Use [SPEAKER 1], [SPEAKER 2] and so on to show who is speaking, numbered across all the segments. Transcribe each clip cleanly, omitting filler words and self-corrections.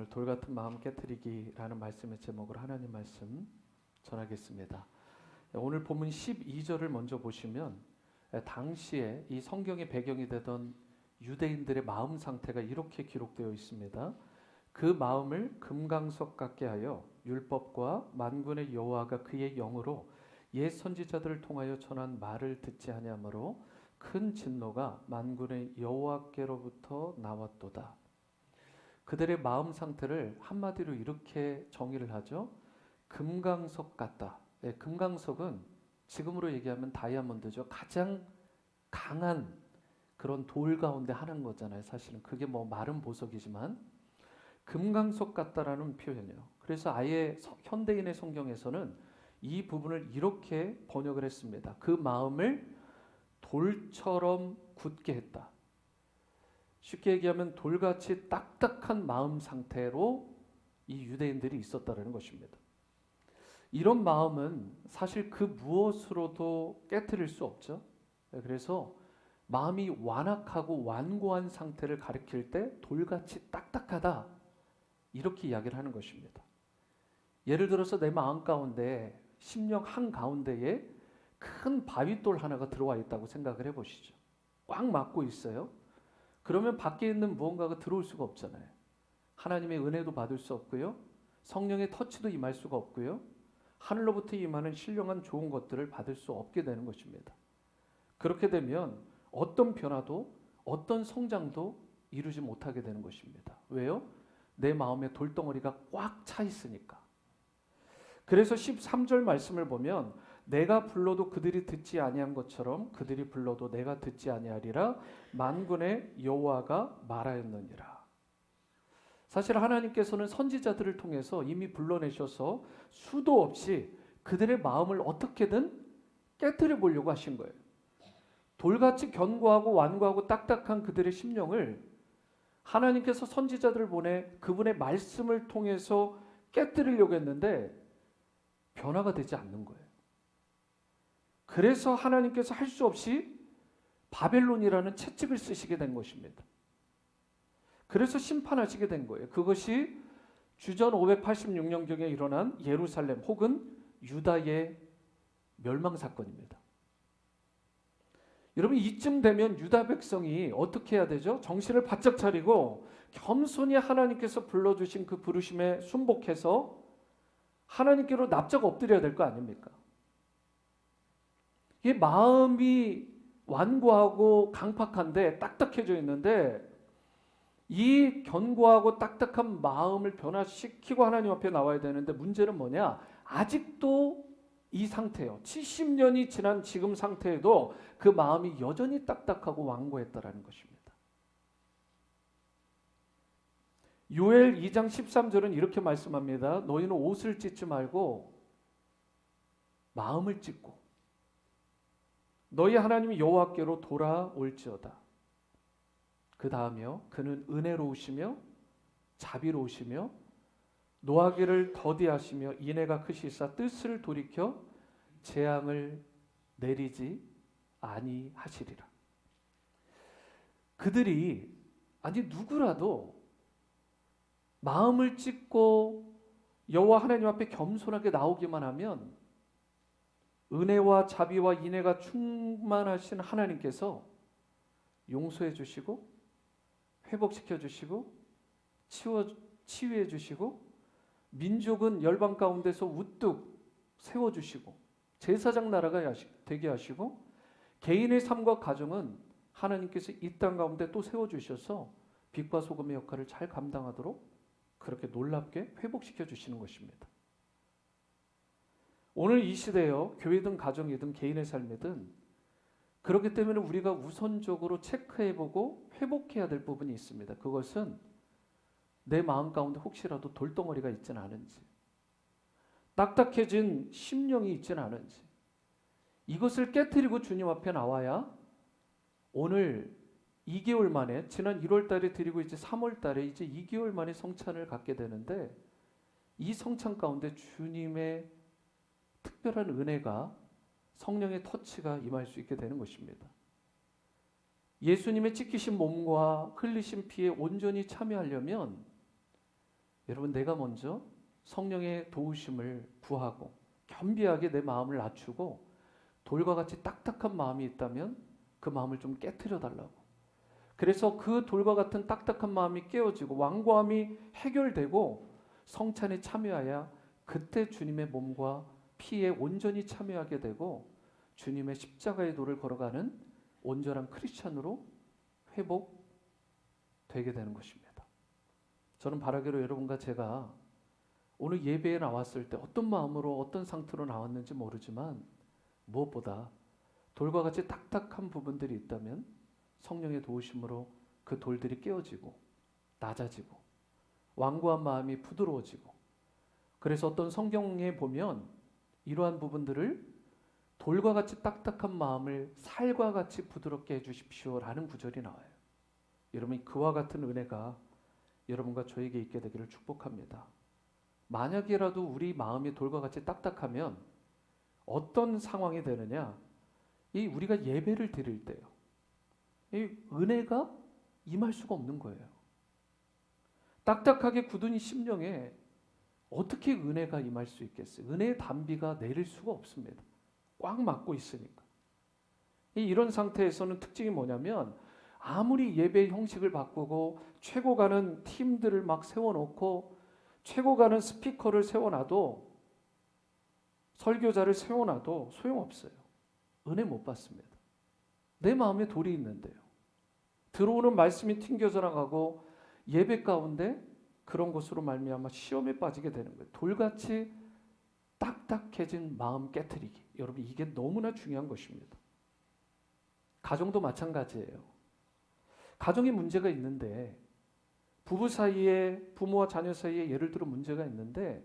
[SPEAKER 1] 오늘 돌같은 마음 깨트리기라는 말씀의 제목으로 하나님 말씀 전하겠습니다. 오늘 본문 12절을 먼저 보시면 당시에 이 성경의 배경이 되던 유대인들의 마음 상태가 이렇게 기록되어 있습니다. 그 마음을 금강석 같게 하여 율법과 만군의 여호와가 그의 영으로 옛 선지자들을 통하여 전한 말을 듣지 아니하므로 큰 진노가 만군의 여호와께로부터 나왔도다. 그들의 마음 상태를 한마디로 이렇게 정의를 하죠. 금강석 같다. 금강석은 지금으로 얘기하면 다이아몬드죠. 가장 강한 그런 돌 가운데 하는 거잖아요. 사실은 그게 뭐 마른 보석이지만 금강석 같다라는 표현이에요. 그래서 아예 현대인의 성경에서는 이 부분을 이렇게 번역을 했습니다. 그 마음을 돌처럼 굳게 했다. 쉽게 얘기하면 돌같이 딱딱한 마음 상태로 이 유대인들이 있었다는 것입니다. 이런 마음은 사실 그 무엇으로도 깨트릴 수 없죠. 그래서 마음이 완악하고 완고한 상태를 가리킬 때 돌같이 딱딱하다 이렇게 이야기를 하는 것입니다. 예를 들어서 내 마음 가운데 심령 한가운데에 큰 바위돌 하나가 들어와 있다고 생각을 해보시죠. 꽉 막고 있어요. 그러면 밖에 있는 무언가가 들어올 수가 없잖아요. 하나님의 은혜도 받을 수 없고요. 성령의 터치도 임할 수가 없고요. 하늘로부터 임하는 신령한 좋은 것들을 받을 수 없게 되는 것입니다. 그렇게 되면 어떤 변화도 어떤 성장도 이루지 못하게 되는 것입니다. 왜요? 내 마음에 돌덩어리가 꽉 차 있으니까. 그래서 13절 말씀을 보면 내가 불러도 그들이 듣지 아니한 것처럼 그들이 불러도 내가 듣지 아니하리라 만군의 여호와가 말하였느니라. 사실 하나님께서는 선지자들을 통해서 이미 불러내셔서 수도 없이 그들의 마음을 어떻게든 깨트려 보려고 하신 거예요. 돌같이 견고하고 완고하고 딱딱한 그들의 심령을 하나님께서 선지자들을 보내 그분의 말씀을 통해서 깨트리려고 했는데 변화가 되지 않는 거예요. 그래서 하나님께서 할 수 없이 바벨론이라는 채찍을 쓰시게 된 것입니다. 그래서 심판하시게 된 거예요. 그것이 주전 586년경에 일어난 예루살렘 혹은 유다의 멸망 사건입니다. 여러분 이쯤 되면 유다 백성이 어떻게 해야 되죠? 정신을 바짝 차리고 겸손히 하나님께서 불러주신 그 부르심에 순복해서 하나님께로 납작 엎드려야 될 거 아닙니까? 이 마음이 완고하고 강팍한데 딱딱해져 있는데 이 견고하고 딱딱한 마음을 변화시키고 하나님 앞에 나와야 되는데 문제는 뭐냐? 아직도 이 상태예요. 70년이 지난 지금 상태에도 그 마음이 여전히 딱딱하고 완고했다라는 것입니다. 요엘 2장 13절은 이렇게 말씀합니다. 너희는 옷을 찢지 말고 마음을 찢고 너희 하나님 여호와께로 돌아올지어다. 그 다음이요. 그는 은혜로우시며 자비로우시며 노하기를 더디하시며 인애가 크시사 뜻을 돌이켜 재앙을 내리지 아니하시리라. 그들이 아니 누구라도 마음을 찢고 여호와 하나님 앞에 겸손하게 나오기만 하면 은혜와 자비와 인애가 충만하신 하나님께서 용서해 주시고 회복시켜 주시고 치유해 주시고 민족은 열방 가운데서 우뚝 세워주시고 제사장 나라가 되게 하시고 개인의 삶과 가정은 하나님께서 이 땅 가운데 또 세워주셔서 빛과 소금의 역할을 잘 감당하도록 그렇게 놀랍게 회복시켜 주시는 것입니다. 오늘 이 시대에요. 교회든 가정이든 개인의 삶이든 그렇기 때문에 우리가 우선적으로 체크해보고 회복해야 될 부분이 있습니다. 그것은 내 마음 가운데 혹시라도 돌덩어리가 있지는 않은지 딱딱해진 심령이 있지는 않은지 이것을 깨트리고 주님 앞에 나와야 오늘 2개월 만에 지난 1월 달에 드리고 이제 3월 달에 이제 2개월 만에 성찬을 갖게 되는데 이 성찬 가운데 주님의 특별한 은혜가 성령의 터치가 임할 수 있게 되는 것입니다. 예수님의 찢기신 몸과 흘리신 피에 온전히 참여하려면 여러분, 내가 먼저 성령의 도우심을 구하고 겸비하게 내 마음을 낮추고 돌과 같이 딱딱한 마음이 있다면 그 마음을 좀 깨트려 달라고. 그래서 그 돌과 같은 딱딱한 마음이 깨어지고 완고함이 해결되고 성찬에 참여하여 그때 주님의 몸과 피에 온전히 참여하게 되고 주님의 십자가의 도를 걸어가는 온전한 크리스찬으로 회복되게 되는 것입니다. 저는 바라기로 여러분과 제가 오늘 예배에 나왔을 때 어떤 마음으로 어떤 상태로 나왔는지 모르지만 무엇보다 돌과 같이 딱딱한 부분들이 있다면 성령의 도우심으로 그 돌들이 깨어지고 낮아지고 완고한 마음이 부드러워지고, 그래서 어떤 성경에 보면 이러한 부분들을 돌과 같이 딱딱한 마음을 살과 같이 부드럽게 해주십시오라는 구절이 나와요. 여러분, 그와 같은 은혜가 여러분과 저에게 있게 되기를 축복합니다. 만약이라도 우리 마음이 돌과 같이 딱딱하면 어떤 상황이 되느냐? 이 우리가 예배를 드릴 때요, 이 은혜가 임할 수가 없는 거예요. 딱딱하게 굳은 이 심령에 어떻게 은혜가 임할 수 있겠어요? 은혜의 단비가 내릴 수가 없습니다. 꽉 막고 있으니까. 이런 상태에서는 특징이 뭐냐면 아무리 예배 형식을 바꾸고 최고 가는 팀들을 막 세워놓고 최고 가는 스피커를 세워놔도, 설교자를 세워놔도 소용없어요. 은혜 못 받습니다. 내 마음에 돌이 있는데요. 들어오는 말씀이 튕겨져 나가고 예배 가운데 그런 것으로 말미암아 시험에 빠지게 되는 거예요. 돌같이 딱딱해진 마음 깨트리기. 여러분, 이게 너무나 중요한 것입니다. 가정도 마찬가지예요. 가정에 문제가 있는데, 부부 사이에, 부모와 자녀 사이에 예를 들어 문제가 있는데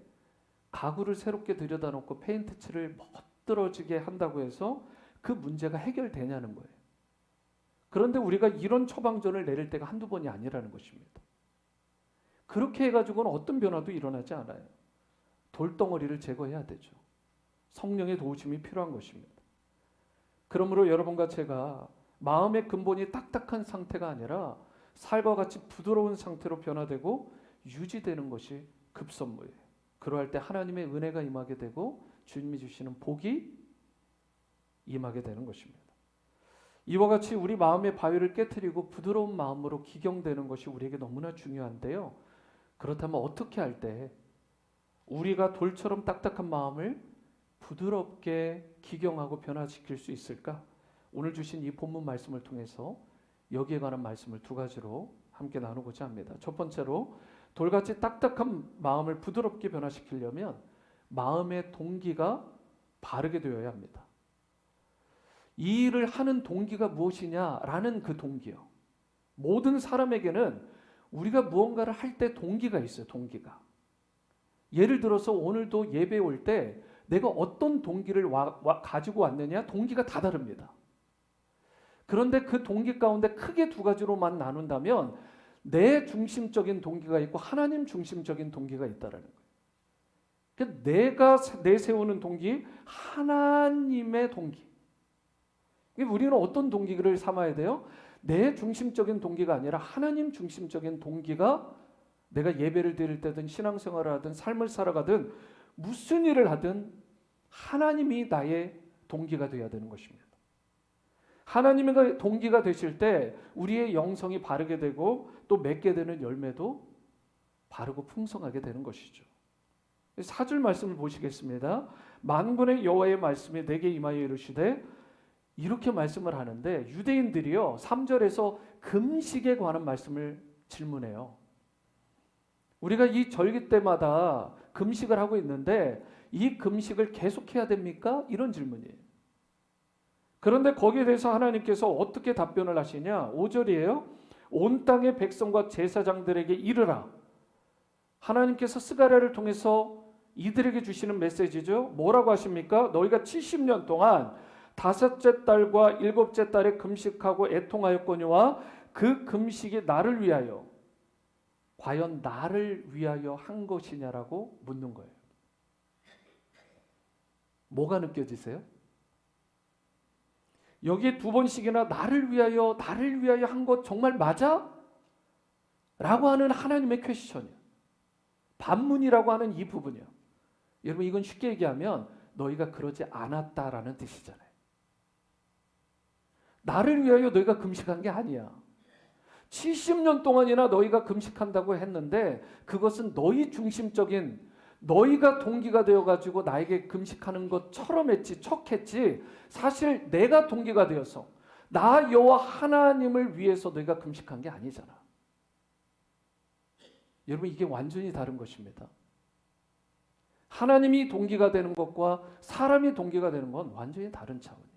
[SPEAKER 1] 가구를 새롭게 들여다놓고 페인트 칠을 멋들어지게 한다고 해서 그 문제가 해결되냐는 거예요. 그런데 우리가 이런 처방전을 내릴 때가 한두 번이 아니라는 것입니다. 그렇게 해가지고는 어떤 변화도 일어나지 않아요. 돌덩어리를 제거해야 되죠. 성령의 도우심이 필요한 것입니다. 그러므로 여러분과 제가 마음의 근본이 딱딱한 상태가 아니라 살과 같이 부드러운 상태로 변화되고 유지되는 것이 급선무예요. 그러할 때 하나님의 은혜가 임하게 되고 주님이 주시는 복이 임하게 되는 것입니다. 이와 같이 우리 마음의 바위를 깨트리고 부드러운 마음으로 기경되는 것이 우리에게 너무나 중요한데요. 그렇다면 어떻게 할 때 우리가 돌처럼 딱딱한 마음을 부드럽게 기경하고 변화시킬 수 있을까? 오늘 주신 이 본문 말씀을 통해서 여기에 관한 말씀을 두 가지로 함께 나누고자 합니다. 첫 번째로, 돌같이 딱딱한 마음을 부드럽게 변화시키려면 마음의 동기가 바르게 되어야 합니다. 이 일을 하는 동기가 무엇이냐라는 그 동기요. 모든 사람에게는 우리가 무언가를 할 때 동기가 있어요. 동기가. 예를 들어서 오늘도 예배 올 때 내가 어떤 동기를 가지고 왔느냐, 동기가 다 다릅니다. 그런데 그 동기 가운데 크게 두 가지로만 나눈다면 내 중심적인 동기가 있고 하나님 중심적인 동기가 있다라는 거예요. 그러니까 내가 내세우는 동기, 하나님의 동기. 우리는 어떤 동기를 삼아야 돼요? 내 중심적인 동기가 아니라 하나님 중심적인 동기가, 내가 예배를 드릴 때든 신앙생활을 하든 삶을 살아가든 무슨 일을 하든 하나님이 나의 동기가 되어야 되는 것입니다. 하나님의 동기가 되실 때 우리의 영성이 바르게 되고 또 맺게 되는 열매도 바르고 풍성하게 되는 것이죠. 4절 말씀을 보시겠습니다. 만군의 여호와의 말씀이 내게 임하여 이르시되, 이렇게 말씀을 하는데 유대인들이요 3절에서 금식에 관한 말씀을 질문해요. 우리가 이 절기 때마다 금식을 하고 있는데 이 금식을 계속해야 됩니까? 이런 질문이에요. 그런데 거기에 대해서 하나님께서 어떻게 답변을 하시냐? 5절이에요. 온 땅의 백성과 제사장들에게 이르라. 하나님께서 스가랴를 통해서 이들에게 주시는 메시지죠. 뭐라고 하십니까? 너희가 70년 동안 다섯째 달과 일곱째 달에 금식하고 애통하였거니와 그 금식이 나를 위하여, 과연 나를 위하여 한 것이냐라고 묻는 거예요. 뭐가 느껴지세요? 여기에 두 번씩이나 나를 위하여 한 것 정말 맞아? 라고 하는 하나님의 퀘스천이에요. 반문이라고 하는 이 부분이요. 여러분 이건 쉽게 얘기하면 너희가 그러지 않았다라는 뜻이잖아요. 나를 위하여 너희가 금식한 게 아니야. 70년 동안이나 너희가 금식한다고 했는데 그것은 너희 중심적인 너희가 동기가 되어가지고 나에게 금식하는 것처럼 했지 척했지 사실 내가 동기가 되어서 나 여호와 하나님을 위해서 너희가 금식한 게 아니잖아. 여러분 이게 완전히 다른 것입니다. 하나님이 동기가 되는 것과 사람이 동기가 되는 건 완전히 다른 차원이에요.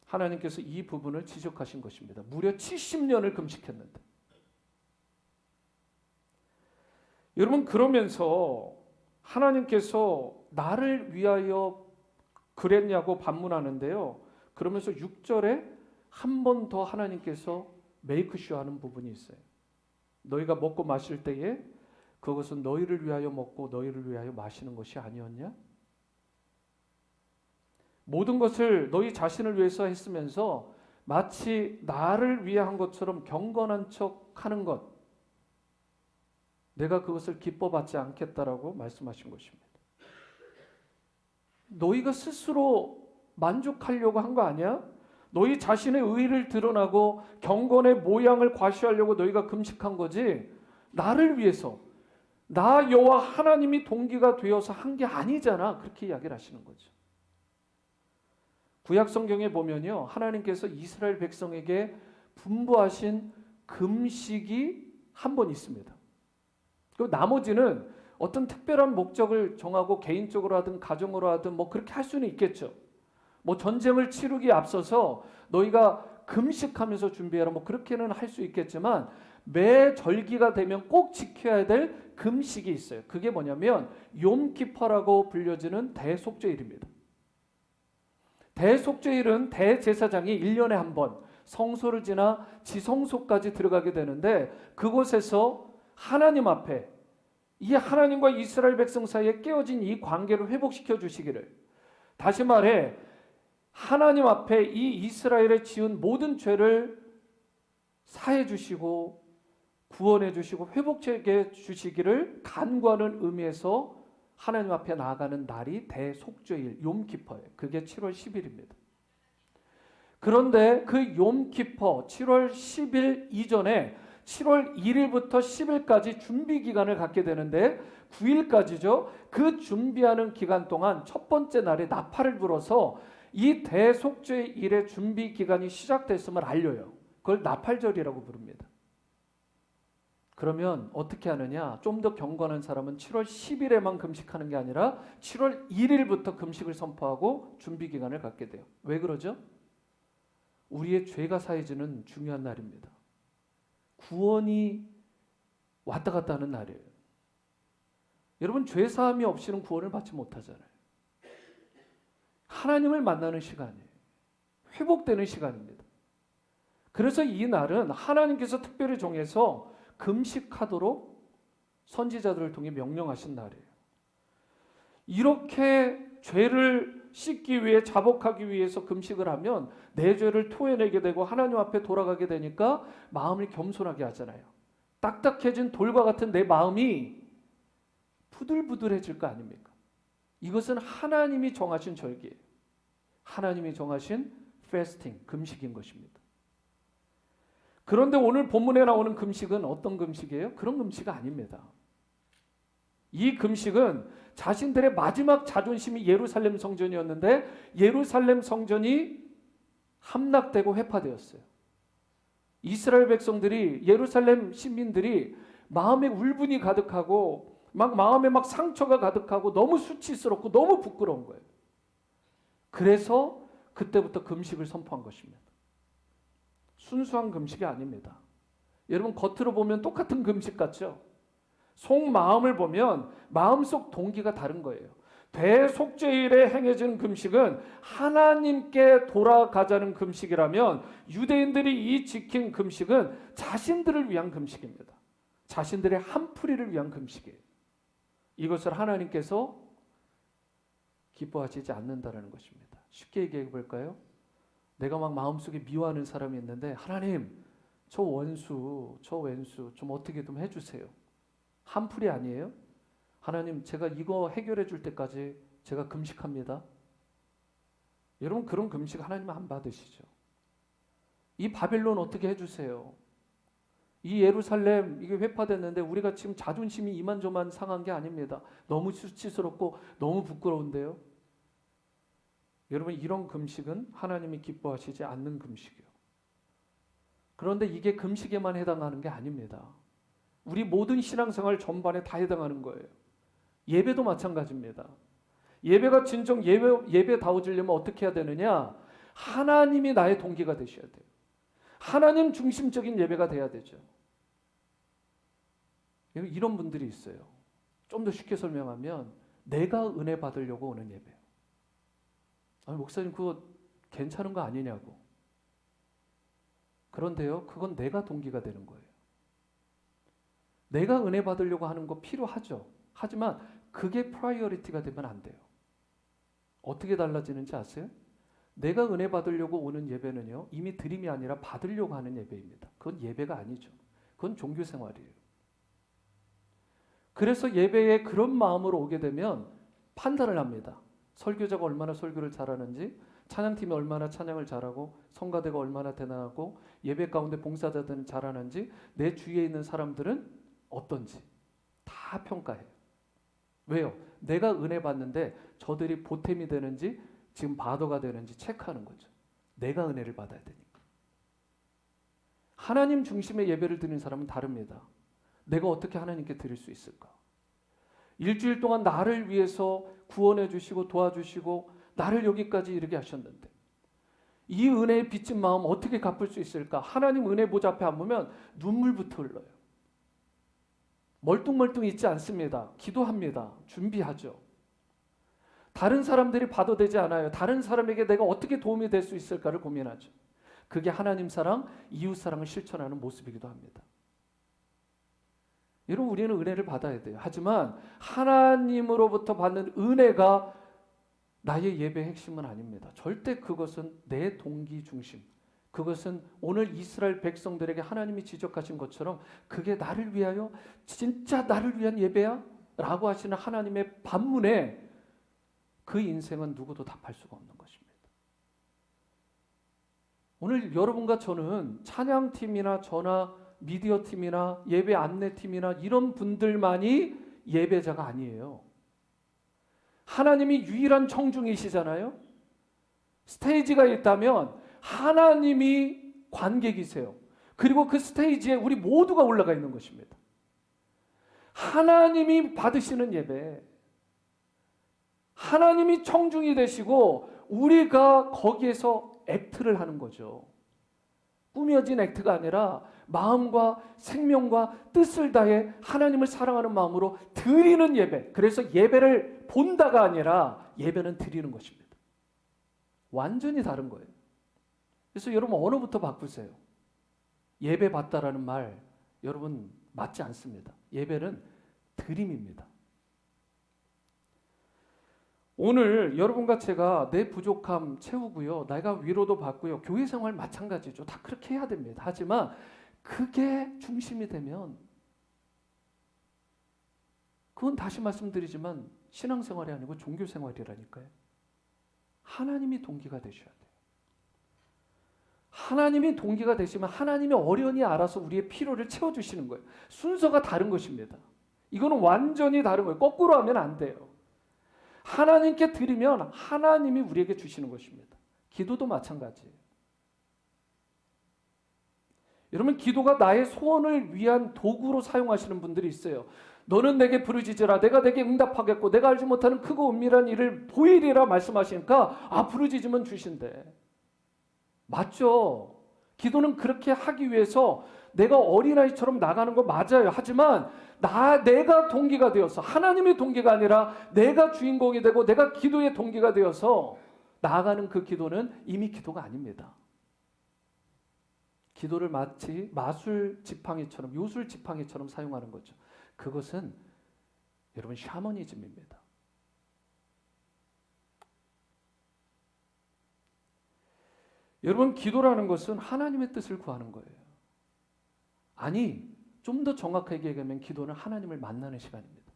[SPEAKER 1] 하나님께서 이 부분을 지적하신 것입니다. 무려 70년을 금식했는데. 여러분 그러면서 하나님께서 나를 위하여 그랬냐고 반문하는데요. 그러면서 6절에 한 번 더 하나님께서 메이크쇼 하는 부분이 있어요. 너희가 먹고 마실 때에 그것은 너희를 위하여 먹고 너희를 위하여 마시는 것이 아니었냐? 모든 것을 너희 자신을 위해서 했으면서 마치 나를 위한 것처럼 경건한 척 하는 것, 내가 그것을 기뻐받지 않겠다라고 말씀하신 것입니다. 너희가 스스로 만족하려고 한 거 아니야? 너희 자신의 의의를 드러나고 경건의 모양을 과시하려고 너희가 금식한 거지 나를 위해서 나 여호와 하나님이 동기가 되어서 한 게 아니잖아. 그렇게 이야기를 하시는 거죠. 구약 성경에 보면요. 하나님께서 이스라엘 백성에게 분부하신 금식이 한 번 있습니다. 그리고 나머지는 어떤 특별한 목적을 정하고 개인적으로 하든 가정으로 하든 뭐 그렇게 할 수는 있겠죠. 뭐 전쟁을 치르기에 앞서서 너희가 금식하면서 준비해라 뭐 그렇게는 할 수 있겠지만 매 절기가 되면 꼭 지켜야 될 금식이 있어요. 그게 뭐냐면 욤키퍼라고 불려지는 대속죄일입니다. 대속죄일은 대제사장이 1년에 한 번 성소를 지나 지성소까지 들어가게 되는데 그곳에서 하나님 앞에 이 하나님과 이스라엘 백성 사이에 깨어진 이 관계를 회복시켜 주시기를, 다시 말해 하나님 앞에 이 이스라엘에 지은 모든 죄를 사해 주시고 구원해 주시고 회복해 주시기를 간구하는 의미에서 하나님 앞에 나아가는 날이 대속죄일 욤키퍼예요. 그게 7월 10일입니다. 그런데 그 욤키퍼 7월 10일 이전에 7월 1일부터 10일까지 준비 기간을 갖게 되는데 9일까지죠. 그 준비하는 기간 동안 첫 번째 날에 나팔을 불어서 이 대속죄일의 준비 기간이 시작됐음을 알려요. 그걸 나팔절이라고 부릅니다. 그러면 어떻게 하느냐? 좀 더 경건한 사람은 7월 10일에만 금식하는 게 아니라 7월 1일부터 금식을 선포하고 준비 기간을 갖게 돼요. 왜 그러죠? 우리의 죄가 사해지는 중요한 날입니다. 구원이 왔다 갔다 하는 날이에요. 여러분 죄 사함이 없이는 구원을 받지 못하잖아요. 하나님을 만나는 시간이에요. 회복되는 시간입니다. 그래서 이 날은 하나님께서 특별히 정해서 금식하도록 선지자들을 통해 명령하신 날이에요. 이렇게 죄를 씻기 위해 자복하기 위해서 금식을 하면 내 죄를 토해내게 되고 하나님 앞에 돌아가게 되니까 마음을 겸손하게 하잖아요. 딱딱해진 돌과 같은 내 마음이 부들부들해질 거 아닙니까? 이것은 하나님이 정하신 절기예요. 하나님이 정하신 패스팅, 금식인 것입니다. 그런데 오늘 본문에 나오는 금식은 어떤 금식이에요? 그런 금식이 아닙니다. 이 금식은 자신들의 마지막 자존심이 예루살렘 성전이었는데 예루살렘 성전이 함락되고 회파되었어요. 이스라엘 백성들이, 예루살렘 시민들이 마음에 울분이 가득하고 마음에 상처가 가득하고 너무 수치스럽고 너무 부끄러운 거예요. 그래서 그때부터 금식을 선포한 것입니다. 순수한 금식이 아닙니다. 여러분 겉으로 보면 똑같은 금식 같죠? 속마음을 보면 마음속 동기가 다른 거예요. 대속죄일에 행해진 금식은 하나님께 돌아가자는 금식이라면 유대인들이 이 지킨 금식은 자신들을 위한 금식입니다. 자신들의 한풀이를 위한 금식이에요. 이것을 하나님께서 기뻐하시지 않는다는 것입니다. 쉽게 얘기해 볼까요? 내가 마음속에 미워하는 사람이 있는데 하나님 저 원수 좀 어떻게 좀 해주세요. 한풀이 아니에요? 하나님, 제가 이거 해결해 줄 때까지 제가 금식합니다. 여러분, 그런 금식 하나님 안 받으시죠. 이 바벨론 어떻게 해주세요? 이 예루살렘 이게 회파됐는데 우리가 지금 자존심이 이만저만 상한 게 아닙니다. 너무 수치스럽고 너무 부끄러운데요. 여러분, 이런 금식은 하나님이 기뻐하시지 않는 금식이요. 그런데 이게 금식에만 해당하는 게 아닙니다. 우리 모든 신앙생활 전반에 다 해당하는 거예요. 예배도 마찬가지입니다. 예배가 진정 예배다워지려면 어떻게 해야 되느냐? 하나님이 나의 동기가 되셔야 돼요. 하나님 중심적인 예배가 돼야 되죠. 이런 분들이 있어요. 좀 더 쉽게 설명하면 내가 은혜 받으려고 오는 예배예요. 아니, 목사님 그거 괜찮은 거 아니냐고. 그런데요, 그건 내가 동기가 되는 거예요. 내가 은혜 받으려고 하는 거 필요하죠. 하지만 그게 프라이어리티가 되면 안 돼요. 어떻게 달라지는지 아세요? 내가 은혜 받으려고 오는 예배는요, 이미 드림이 아니라 받으려고 하는 예배입니다. 그건 예배가 아니죠. 그건 종교 생활이에요. 그래서 예배에 그런 마음으로 오게 되면 판단을 합니다. 설교자가 얼마나 설교를 잘하는지, 찬양팀이 얼마나 찬양을 잘하고, 성가대가 얼마나 대단하고, 예배 가운데 봉사자들은 잘하는지, 내 주위에 있는 사람들은 어떤지 다 평가해요. 왜요? 내가 은혜 받는데 저들이 보탬이 되는지 지금 바더가 되는지 체크하는 거죠. 내가 은혜를 받아야 되니까. 하나님 중심의 예배를 드리는 사람은 다릅니다. 내가 어떻게 하나님께 드릴 수 있을까? 일주일 동안 나를 위해서 구원해 주시고 도와주시고 나를 여기까지 이르게 하셨는데 이 은혜에 빚진 마음 어떻게 갚을 수 있을까? 하나님 은혜 보좌 앞에 앉으면 눈물부터 흘러요. 멀뚱멀뚱 있지 않습니다. 기도합니다. 준비하죠. 다른 사람들이 봐도 되지 않아요. 다른 사람에게 내가 어떻게 도움이 될 수 있을까를 고민하죠. 그게 하나님 사랑, 이웃 사랑을 실천하는 모습이기도 합니다. 여러분, 우리는 은혜를 받아야 돼요. 하지만 하나님으로부터 받는 은혜가 나의 예배의 핵심은 아닙니다. 절대 그것은 내 동기 중심. 그것은 오늘 이스라엘 백성들에게 하나님이 지적하신 것처럼 그게 나를 위하여 진짜 나를 위한 예배야? 라고 하시는 하나님의 반문에 그 인생은 누구도 답할 수가 없는 것입니다. 오늘 여러분과 저는 찬양팀이나 저나 미디어팀이나 예배 안내팀이나 이런 분들만이 예배자가 아니에요. 하나님이 유일한 청중이시잖아요. 스테이지가 있다면 하나님이 관객이세요. 그리고 그 스테이지에 우리 모두가 올라가 있는 것입니다. 하나님이 받으시는 예배, 하나님이 청중이 되시고 우리가 거기에서 액트를 하는 거죠. 꾸며진 액트가 아니라 마음과 생명과 뜻을 다해 하나님을 사랑하는 마음으로 드리는 예배. 그래서 예배를 본다가 아니라 예배는 드리는 것입니다. 완전히 다른 거예요. 그래서 여러분 언어부터 바꾸세요. 예배 받다라는 말 여러분 맞지 않습니다. 예배는 드림입니다. 오늘 여러분과 제가 내 부족함 채우고요. 내가 위로도 받고요. 교회 생활 마찬가지죠. 다 그렇게 해야 됩니다. 하지만 그게 중심이 되면 그건 다시 말씀드리지만 신앙생활이 아니고 종교생활이라니까요. 하나님이 동기가 되셔야 돼요. 하나님이 동기가 되시면 하나님이 어련히 알아서 우리의 필요를 채워주시는 거예요. 순서가 다른 것입니다. 이거는 완전히 다른 거예요. 거꾸로 하면 안 돼요. 하나님께 드리면 하나님이 우리에게 주시는 것입니다. 기도도 마찬가지예요. 여러분, 기도가 나의 소원을 위한 도구로 사용하시는 분들이 있어요. 너는 내게 부르짖으라. 내가 내게 응답하겠고 내가 알지 못하는 크고 은밀한 일을 보이리라 말씀하시니까 부르짖으면 주신대. 맞죠? 기도는 그렇게 하기 위해서 내가 어린아이처럼 나가는 거 맞아요. 하지만 내가 동기가 되어서 하나님의 동기가 아니라 내가 주인공이 되고 내가 기도의 동기가 되어서 나아가는 그 기도는 이미 기도가 아닙니다. 기도를 마치 마술 지팡이처럼 요술 지팡이처럼 사용하는 거죠. 그것은 여러분 샤머니즘입니다. 여러분, 기도라는 것은 하나님의 뜻을 구하는 거예요. 아니, 좀 더 정확하게 얘기하면 기도는 하나님을 만나는 시간입니다.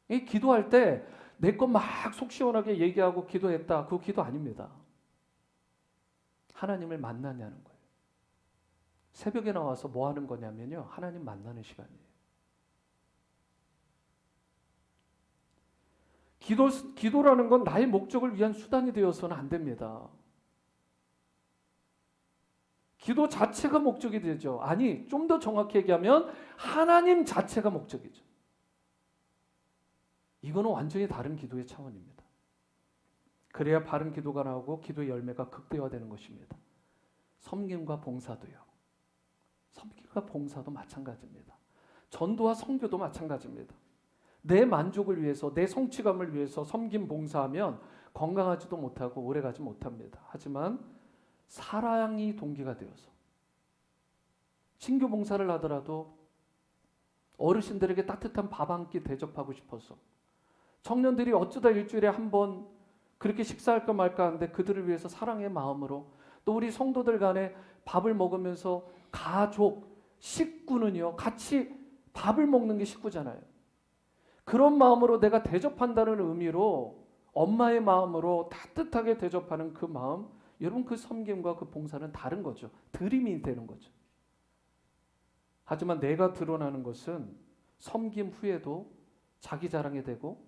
[SPEAKER 1] 이 기도할 때 내 것 막 속 시원하게 얘기하고 기도했다. 그거 기도 아닙니다. 하나님을 만나냐는 거예요. 새벽에 나와서 뭐 하는 거냐면요. 하나님 만나는 시간이에요. 기도라는 건 나의 목적을 위한 수단이 되어서는 안 됩니다. 기도 자체가 목적이 되죠. 아니, 좀 더 정확히 얘기하면 하나님 자체가 목적이죠. 이거는 완전히 다른 기도의 차원입니다. 그래야 바른 기도가 나오고 기도의 열매가 극대화되는 것입니다. 섬김과 봉사도요. 섬김과 봉사도 마찬가지입니다. 전도와 선교도 마찬가지입니다. 내 만족을 위해서, 내 성취감을 위해서 섬김 봉사하면 건강하지도 못하고 오래가지 못합니다. 하지만 사랑이 동기가 되어서 신교 봉사를 하더라도 어르신들에게 따뜻한 밥 한 끼 대접하고 싶어서, 청년들이 어쩌다 일주일에 한 번 그렇게 식사할까 말까 하는데 그들을 위해서 사랑의 마음으로, 또 우리 성도들 간에 밥을 먹으면서 가족, 식구는요, 같이 밥을 먹는 게 식구잖아요. 그런 마음으로 내가 대접한다는 의미로, 엄마의 마음으로 따뜻하게 대접하는 그 마음, 여러분 그 섬김과 그 봉사는 다른 거죠. 드림이 되는 거죠. 하지만 내가 드러나는 것은 섬김 후에도 자기 자랑이 되고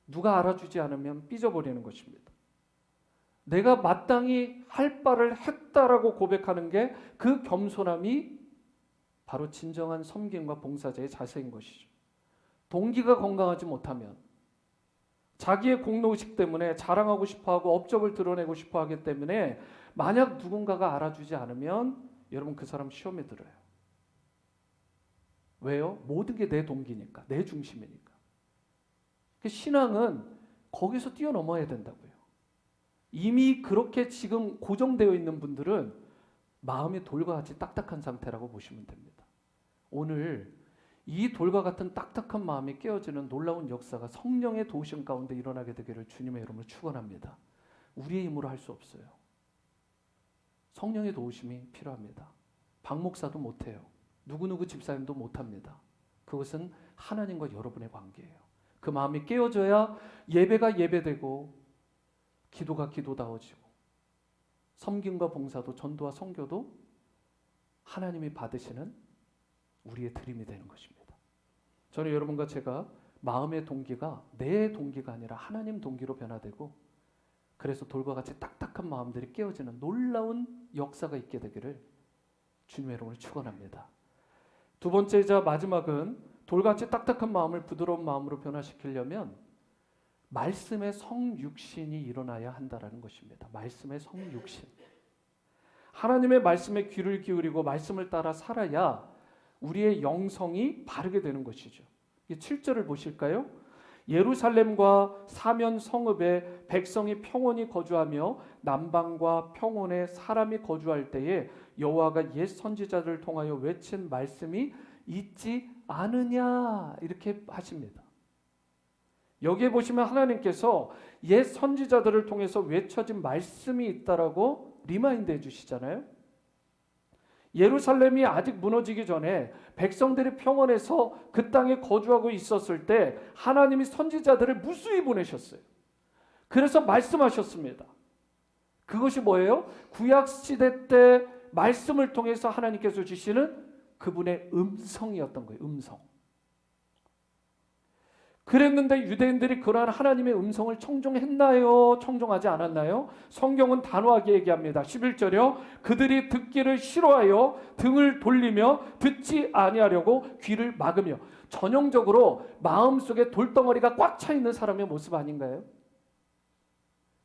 [SPEAKER 1] 누가 알아주지 않으면 삐져버리는 것입니다. 내가 마땅히 할 바를 했다라고 고백하는 게 그 겸손함이 바로 진정한 섬김과 봉사자의 자세인 것이죠. 동기가 건강하지 못하면, 자기의 공로의식 때문에 자랑하고 싶어하고 업적을 드러내고 싶어하기 때문에 만약 누군가가 알아주지 않으면 여러분 그 사람 시험에 들어요. 왜요? 모든 게 내 동기니까, 내 중심이니까. 신앙은 거기서 뛰어넘어야 된다고요. 이미 그렇게 지금 고정되어 있는 분들은 마음이 돌과 같이 딱딱한 상태라고 보시면 됩니다. 오늘 이 돌과 같은 딱딱한 마음이 깨어지는 놀라운 역사가 성령의 도우심 가운데 일어나게 되기를 주님의 이름으로 축원합니다. 우리의 힘으로 할 수 없어요. 성령의 도우심이 필요합니다. 박 목사도 못해요. 누구누구 집사님도 못합니다. 그것은 하나님과 여러분의 관계예요. 그 마음이 깨어져야 예배가 예배되고 기도가 기도다워지고 섬김과 봉사도 전도와 선교도 하나님이 받으시는 우리의 드림이 되는 것입니다. 저는 여러분과 제가 마음의 동기가 내 동기가 아니라 하나님 동기로 변화되고, 그래서 돌과 같이 딱딱한 마음들이 깨어지는 놀라운 역사가 있게 되기를 주님의 이름으로 축원합니다. 두 번째이자 마지막은 돌같이 딱딱한 마음을 부드러운 마음으로 변화시키려면 말씀의 성육신이 일어나야 한다라는 것입니다. 말씀의 성육신. 하나님의 말씀에 귀를 기울이고 말씀을 따라 살아야 우리의 영성이 바르게 되는 것이죠. 7절을 보실까요? 예루살렘과 사면 성읍에 백성이 평온히 거주하며 남방과 평온에 사람이 거주할 때에 여호와가 옛 선지자들을 통하여 외친 말씀이 있지 않으냐, 이렇게 하십니다. 여기에 보시면 하나님께서 옛 선지자들을 통해서 외쳐진 말씀이 있다라고 리마인드 해주시잖아요. 예루살렘이 아직 무너지기 전에 백성들이 평원에서 그 땅에 거주하고 있었을 때 하나님이 선지자들을 무수히 보내셨어요. 그래서 말씀하셨습니다. 그것이 뭐예요? 구약시대 때 말씀을 통해서 하나님께서 주시는 그분의 음성이었던 거예요. 음성. 그랬는데 유대인들이 그러한 하나님의 음성을 청종했나요? 청종하지 않았나요? 성경은 단호하게 얘기합니다. 11절이요. 그들이 듣기를 싫어하여 등을 돌리며 듣지 아니하려고 귀를 막으며. 전형적으로 마음속에 돌덩어리가 꽉 차 있는 사람의 모습 아닌가요?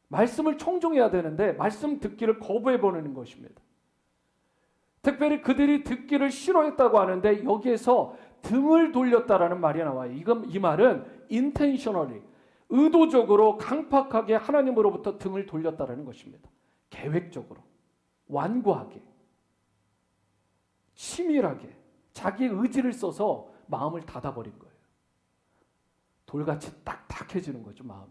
[SPEAKER 1] 말씀을 청종해야 되는데 말씀 듣기를 거부해버리는 것입니다. 특별히 그들이 듣기를 싫어했다고 하는데 여기에서 등을 돌렸다라는 말이 나와요. 이 말은 intentionally, 의도적으로 강팍하게 하나님으로부터 등을 돌렸다라는 것입니다. 계획적으로, 완고하게, 치밀하게 자기의 의지를 써서 마음을 닫아버린 거예요. 돌같이 딱딱해지는 거죠, 마음이.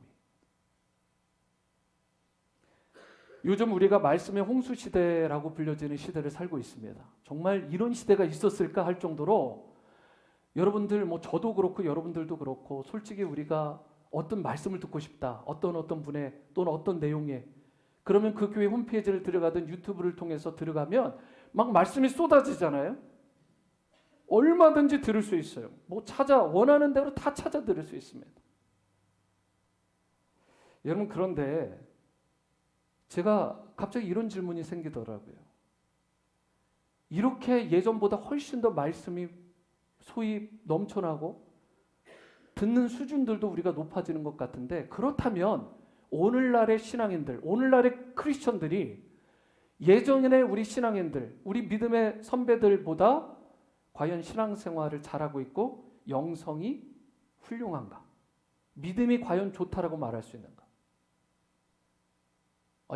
[SPEAKER 1] 요즘 우리가 말씀의 홍수 시대라고 불려지는 시대를 살고 있습니다. 정말 이런 시대가 있었을까 할 정도로 여러분들 저도 그렇고 여러분들도 그렇고 솔직히 우리가 어떤 말씀을 듣고 싶다. 어떤 분의 또는 어떤 내용에 그러면 그 교회 홈페이지를 들어가든 유튜브를 통해서 들어가면 막 말씀이 쏟아지잖아요. 얼마든지 들을 수 있어요. 원하는 대로 다 찾아 들을 수 있습니다. 여러분 그런데 제가 갑자기 이런 질문이 생기더라고요. 이렇게 예전보다 훨씬 더 말씀이 소위 넘쳐나고 듣는 수준들도 우리가 높아지는 것 같은데 그렇다면 오늘날의 신앙인들, 오늘날의 크리스천들이 예전에 우리 신앙인들, 우리 믿음의 선배들보다 과연 신앙생활을 잘하고 있고 영성이 훌륭한가? 믿음이 과연 좋다라고 말할 수 있는가?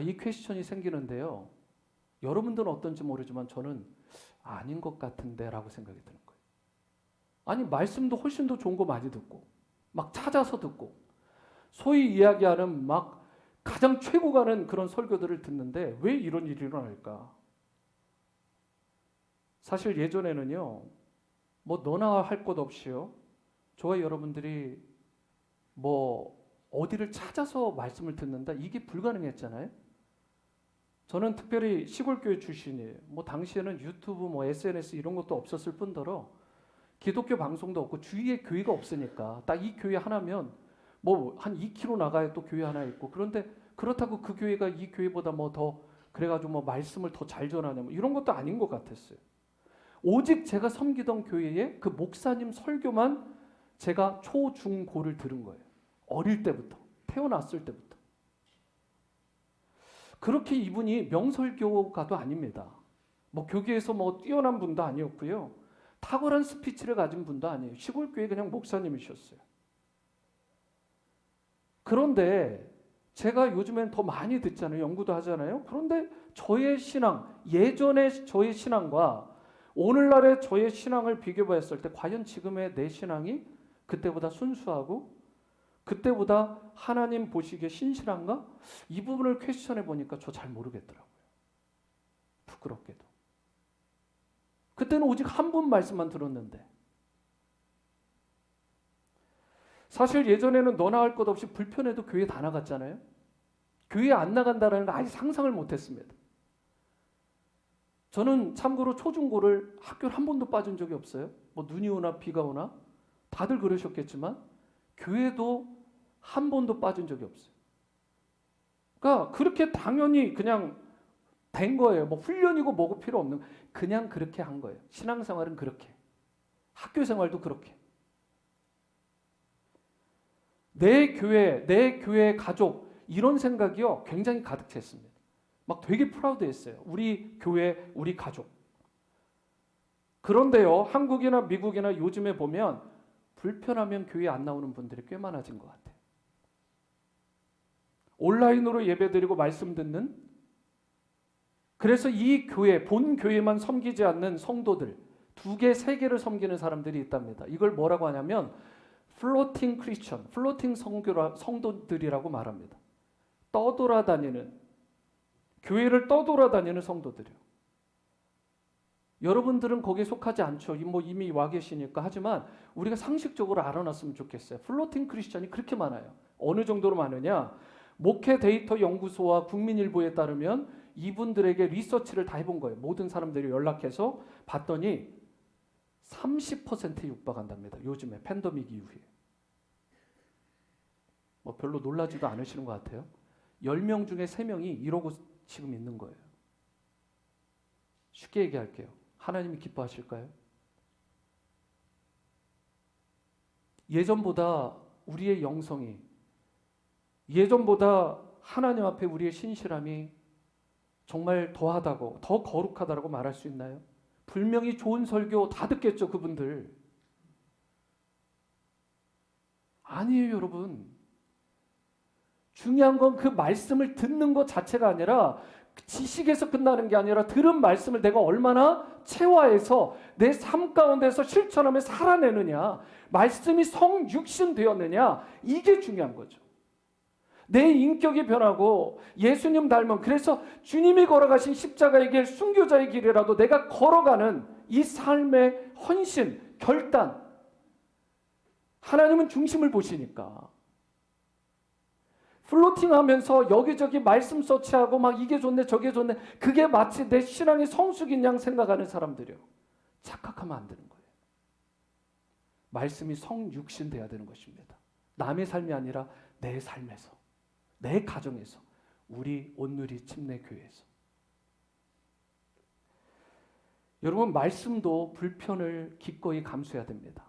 [SPEAKER 1] 이 퀘스천이 생기는데요. 여러분들은 어떤지 모르지만 저는 아닌 것 같은데 라고 생각이 드는 거예요. 아니 말씀도 훨씬 더 좋은 거 많이 듣고 막 찾아서 듣고 소위 이야기하는 막 가장 최고 가는 그런 설교들을 듣는데 왜 이런 일이 일어날까? 사실 예전에는요. 너나 할 것 없이요. 저와 여러분들이 어디를 찾아서 말씀을 듣는다 이게 불가능했잖아요. 저는 특별히 시골교회 출신이에요. 당시에는 유튜브, SNS 이런 것도 없었을 뿐더러 기독교 방송도 없고 주위에 교회가 없으니까 딱 이 교회 하나면 한 2km 나가야 또 교회 하나 있고 그런데 그렇다고 그 교회가 이 교회보다 더 그래가지고 말씀을 더 잘 전하냐 이런 것도 아닌 것 같았어요. 오직 제가 섬기던 교회에 그 목사님 설교만 제가 초, 중, 고를 들은 거예요. 어릴 때부터, 태어났을 때부터. 그렇게 이분이 명설교가도 아닙니다. 교계에서 뛰어난 분도 아니었고요. 탁월한 스피치를 가진 분도 아니에요. 시골교회 그냥 목사님이셨어요. 그런데 제가 요즘엔 더 많이 듣잖아요. 연구도 하잖아요. 그런데 저의 신앙, 예전의 저의 신앙과 오늘날의 저의 신앙을 비교해봤을 때 과연 지금의 내 신앙이 그때보다 순수하고 그때보다 하나님 보시기에 신실한가? 이 부분을 퀘스천해 보니까 저 잘 모르겠더라고요. 부끄럽게도. 그때는 오직 한 분 말씀만 들었는데 사실 예전에는 너나 할 것 없이 불편해도 교회 다 나갔잖아요. 교회 안 나간다는 걸 아예 상상을 못했습니다. 저는 참고로 초중고를 학교를 한 번도 빠진 적이 없어요. 눈이 오나 비가 오나 다들 그러셨겠지만 교회도 한 번도 빠진 적이 없어요. 그러니까 그렇게 당연히 그냥 된 거예요. 훈련이고 뭐고 필요 없는 그냥 그렇게 한 거예요. 신앙생활은 그렇게. 학교 생활도 그렇게. 내 교회 가족 이런 생각이요. 굉장히 가득 찼습니다. 되게 프라우드했어요. 우리 교회, 우리 가족. 그런데요. 한국이나 미국이나 요즘에 보면 불편하면 교회 안 나오는 분들이 꽤 많아진 것 같아요. 온라인으로 예배드리고 말씀 듣는 그래서 이 교회, 본 교회만 섬기지 않는 성도들 2개, 3개를 섬기는 사람들이 있답니다. 이걸 뭐라고 하냐면 플로팅 크리스천, 플로팅 성도들이라고 말합니다. 떠돌아다니는 교회를 떠돌아다니는 성도들이요. 여러분들은 거기에 속하지 않죠. 이미 와 계시니까. 하지만 우리가 상식적으로 알아놨으면 좋겠어요. 플로팅 크리스천이 그렇게 많아요. 어느 정도로 많으냐? 목회 데이터 연구소와 국민일보에 따르면 이분들에게 리서치를 다 해본 거예요. 모든 사람들이 연락해서 봤더니 30%에 육박한답니다. 요즘에 팬데믹 이후에. 별로 놀라지도 않으시는 것 같아요. 10명 중에 3명이 이러고 지금 있는 거예요. 쉽게 얘기할게요. 하나님이 기뻐하실까요? 예전보다 우리의 영성이 예전보다 하나님 앞에 우리의 신실함이 정말 더하다고 더 거룩하다고 말할 수 있나요? 분명히 좋은 설교 다 듣겠죠. 그분들. 아니에요 여러분. 중요한 건 그 말씀을 듣는 것 자체가 아니라 지식에서 끝나는 게 아니라 들은 말씀을 내가 얼마나 체화해서 내 삶 가운데서 실천하며 살아내느냐, 말씀이 성육신 되었느냐, 이게 중요한 거죠. 내 인격이 변하고 예수님 닮은, 그래서 주님이 걸어가신 십자가의 길, 순교자의 길이라도 내가 걸어가는 이 삶의 헌신, 결단. 하나님은 중심을 보시니까. 플로팅하면서 여기저기 말씀 서치하고 막 이게 좋네 저게 좋네, 그게 마치 내 신앙의 성숙인 양 생각하는 사람들이요. 착각하면 안 되는 거예요. 말씀이 성육신 돼야 되는 것입니다. 남의 삶이 아니라 내 삶에서, 내 가정에서, 우리 온누리 침례교회에서. 여러분, 말씀도 불편을 기꺼이 감수해야 됩니다.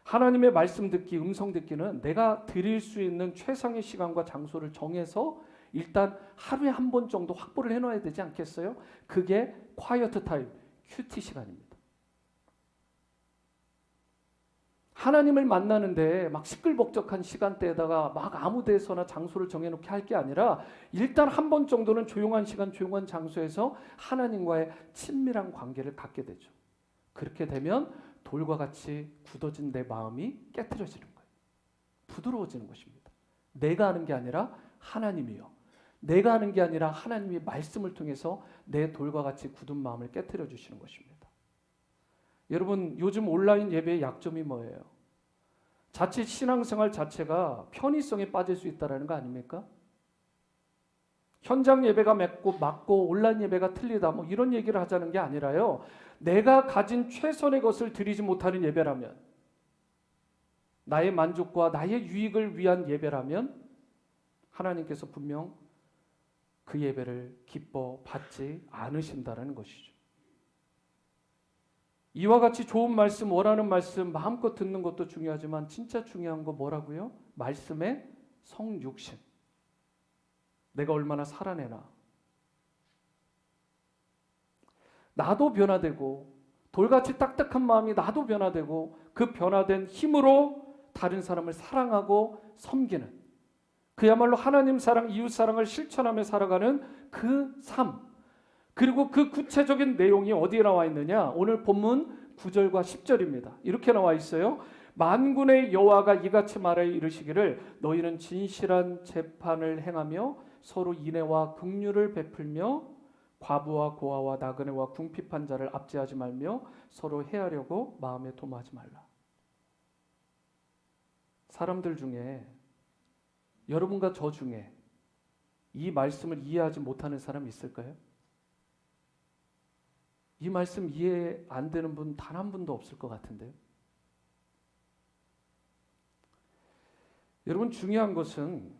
[SPEAKER 1] 하나님의 말씀 듣기, 음성 듣기는 내가 드릴 수 있는 최상의 시간과 장소를 정해서 일단 하루에 한 번 정도 확보를 해놔야 되지 않겠어요? 그게 quiet time, 큐티 시간입니다. 하나님을 만나는데 막 시끌벅적한 시간대에다가 막 아무 데서나 장소를 정해놓게 할 게 아니라 일단 한 번 정도는 조용한 시간, 조용한 장소에서 하나님과의 친밀한 관계를 갖게 되죠. 그렇게 되면 돌과 같이 굳어진 내 마음이 깨트려지는 거예요. 부드러워지는 것입니다. 내가 하는 게 아니라 하나님이요. 내가 하는 게 아니라 하나님이 말씀을 통해서 내 돌과 같이 굳은 마음을 깨트려 주시는 것입니다. 여러분, 요즘 온라인 예배의 약점이 뭐예요? 자칫 신앙생활 자체가 편의성에 빠질 수 있다는 거 아닙니까? 현장 예배가 맞고 온라인 예배가 틀리다, 뭐 이런 얘기를 하자는 게 아니라요. 내가 가진 최선의 것을 드리지 못하는 예배라면, 나의 만족과 나의 유익을 위한 예배라면 하나님께서 분명 그 예배를 기뻐 받지 않으신다는 것이죠. 이와 같이 좋은 말씀, 원하는 말씀 마음껏 듣는 것도 중요하지만 진짜 중요한 거 뭐라고요? 말씀의 성육신. 내가 얼마나 살아내나. 나도 변화되고, 돌같이 딱딱한 마음이 나도 변화되고, 그 변화된 힘으로 다른 사람을 사랑하고 섬기는, 그야말로 하나님 사랑, 이웃 사랑을 실천하며 살아가는 그 삶. 그리고 그 구체적인 내용이 어디에 나와 있느냐? 오늘 본문 9절과 10절입니다. 이렇게 나와 있어요. 만군의 여호와가 이같이 말하여 이르시기를 너희는 진실한 재판을 행하며 서로 인애와 긍휼을 베풀며 과부와 고아와 나그네와 궁핍한 자를 압제하지 말며 서로 해하려고 마음에 도모하지 말라. 사람들 중에, 여러분과 저 중에 이 말씀을 이해하지 못하는 사람 있을까요? 이 말씀 이해 안 되는 분 단 한 분도 없을 것 같은데요. 여러분, 중요한 것은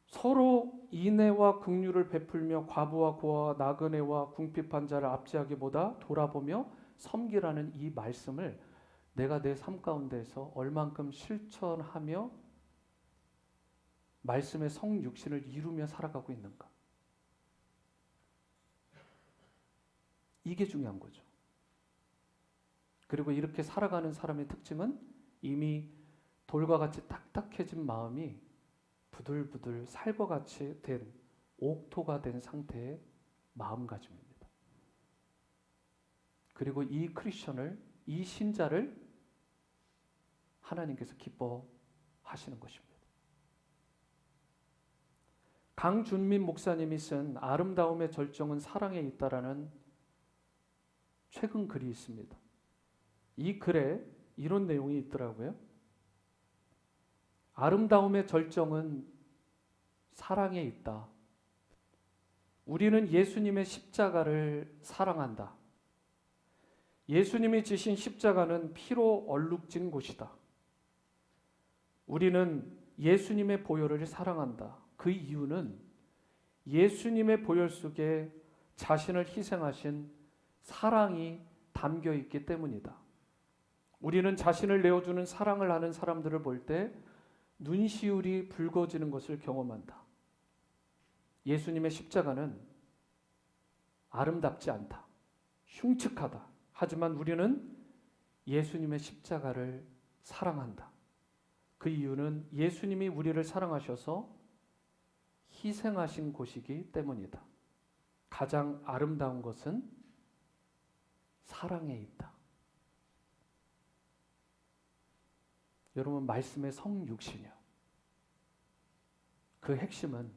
[SPEAKER 1] 서로 인애와 긍휼을 베풀며 과부와 고아와 나그네와 궁핍한 자를 압제하기보다 돌아보며 섬기라는 이 말씀을 내가 내 삶 가운데서 얼만큼 실천하며 말씀의 성육신을 이루며 살아가고 있는가. 이게 중요한 거죠. 그리고 이렇게 살아가는 사람의 특징은 이미 돌과 같이 딱딱해진 마음이 부들부들 살과 같이 된 옥토가 된 상태의 마음가짐입니다. 그리고 이 크리스천을, 이 신자를 하나님께서 기뻐하시는 것입니다. 강준민 목사님이 쓴 아름다움의 절정은 사랑에 있다라는 최근 글이 있습니다. 이 글에 이런 내용이 있더라고요. 아름다움의 절정은 사랑에 있다. 우리는 예수님의 십자가를 사랑한다. 예수님이 지신 십자가는 피로 얼룩진 곳이다. 우리는 예수님의 보혈을 사랑한다. 그 이유는 예수님의 보혈 속에 자신을 희생하신 사랑이 담겨 있기 때문이다. 우리는 자신을 내어주는 사랑을 하는 사람들을 볼 때 눈시울이 붉어지는 것을 경험한다. 예수님의 십자가는 아름답지 않다. 흉측하다. 하지만 우리는 예수님의 십자가를 사랑한다. 그 이유는 예수님이 우리를 사랑하셔서 희생하신 곳이기 때문이다. 가장 아름다운 것은 사랑에 있다. 여러분, 말씀의 성육신이요. 그 핵심은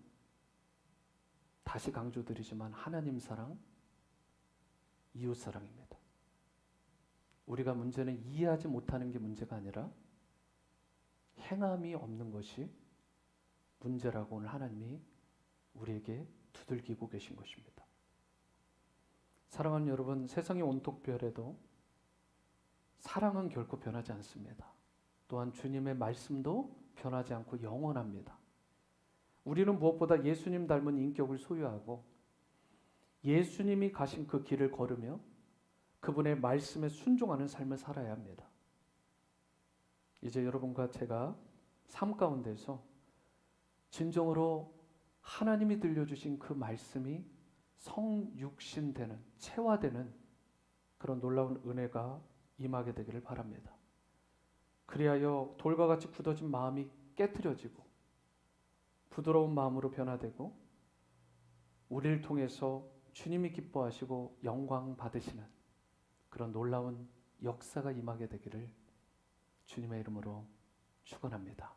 [SPEAKER 1] 다시 강조드리지만 하나님 사랑, 이웃 사랑입니다. 우리가 문제는 이해하지 못하는 게 문제가 아니라 행함이 없는 것이 문제라고 오늘 하나님이 우리에게 두들기고 계신 것입니다. 사랑하는 여러분, 세상의 온통 별에도 사랑은 결코 변하지 않습니다. 또한 주님의 말씀도 변하지 않고 영원합니다. 우리는 무엇보다 예수님 닮은 인격을 소유하고 예수님이 가신 그 길을 걸으며 그분의 말씀에 순종하는 삶을 살아야 합니다. 이제 여러분과 제가 삶 가운데서 진정으로 하나님이 들려주신 그 말씀이 성육신되는, 체화되는 그런 놀라운 은혜가 임하게 되기를 바랍니다. 그리하여 돌과 같이 굳어진 마음이 깨트려지고 부드러운 마음으로 변화되고 우리를 통해서 주님이 기뻐하시고 영광 받으시는 그런 놀라운 역사가 임하게 되기를 주님의 이름으로 축원합니다.